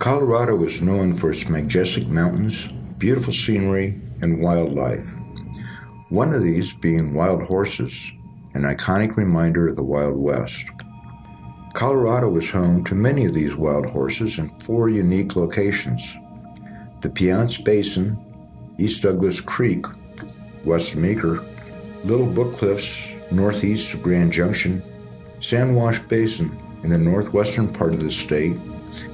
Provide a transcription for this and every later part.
Colorado is known for its majestic mountains, beautiful scenery, and wildlife. One of these being wild horses, an iconic reminder of the Wild West. Colorado is home to many of these wild horses in 4 unique locations: the Piceance Basin, East Douglas Creek, west of Meeker, Little Book Cliffs, northeast of Grand Junction, Sandwash Basin in the northwestern part of the state,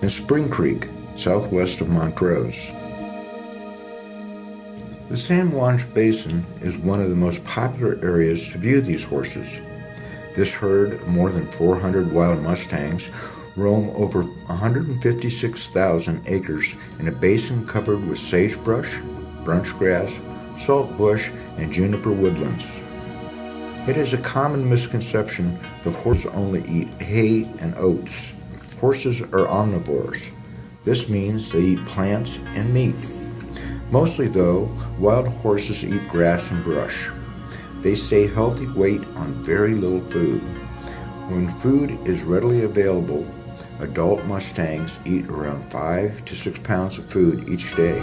and Spring Creek, southwest of Montrose. The Sandwash Basin is one of the most popular areas to view these horses. This herd of more than 400 wild Mustangs roam over 156,000 acres in a basin covered with sagebrush, bunch grass, saltbush, and juniper woodlands. It is a common misconception that horses only eat hay and oats. Horses are omnivores. This means they eat plants and meat. Mostly, though, wild horses eat grass and brush. They stay healthy weight on very little food. When food is readily available, adult Mustangs eat around 5 to 6 pounds of food each day.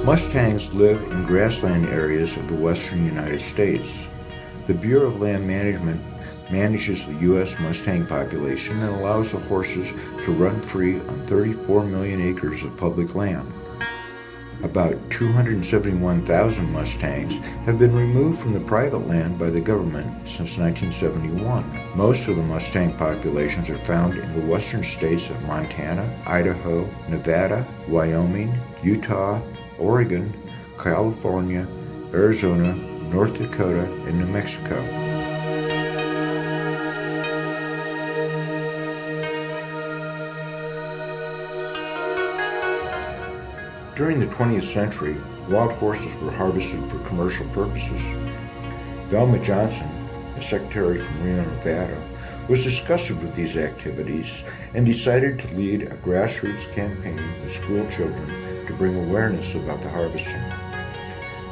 Mustangs live in grassland areas of the western United States. The Bureau of Land Management manages the U.S. Mustang population and allows the horses to run free on 34 million acres of public land. About 271,000 Mustangs have been removed from the private land by the government since 1971. Most of the Mustang populations are found in the western states of Montana, Idaho, Nevada, Wyoming, Utah, Oregon, California, Arizona, North Dakota, and New Mexico. During the 20th century, wild horses were harvested for commercial purposes. Velma Johnson, a secretary from Reno, Nevada, was disgusted with these activities and decided to lead a grassroots campaign with school children to bring awareness about the harvesting.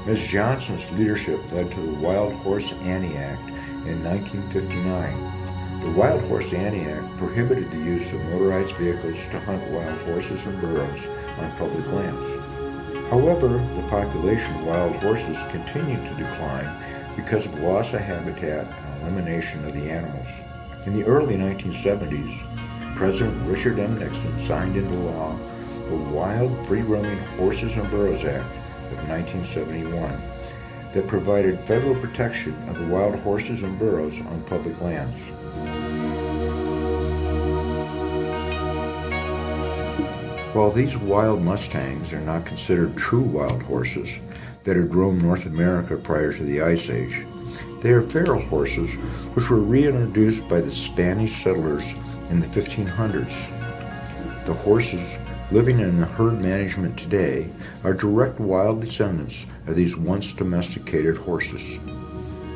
Ms. Johnson's leadership led to the Wild Horse Anti Act in 1959. The Wild Horse Anti Act prohibited the use of motorized vehicles to hunt wild horses and burros on public lands. However, the population of wild horses continued to decline because of loss of habitat and elimination of the animals. In the early 1970s, President Richard M. Nixon signed into law the Wild Free-Roaming Horses and Burros Act of 1971 that provided federal protection of the wild horses and burros on public lands. While these wild Mustangs are not considered true wild horses that had roamed North America prior to the Ice Age, they are feral horses which were reintroduced by the Spanish settlers in the 1500s. The horses living in the herd management today are direct wild descendants of these once domesticated horses.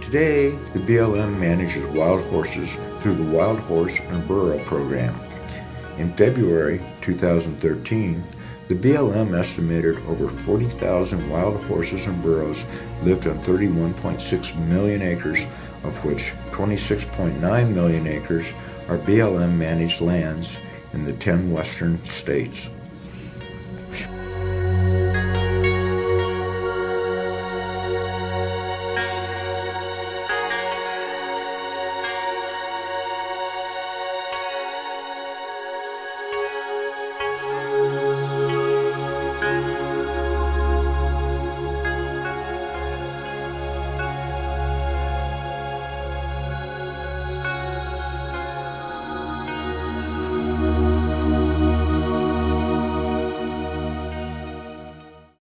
Today, the BLM manages wild horses through the Wild Horse and Burro program. In February 2013, the BLM estimated over 40,000 wild horses and burros lived on 31.6 million acres, of which 26.9 million acres are BLM-managed lands in the 10 western states.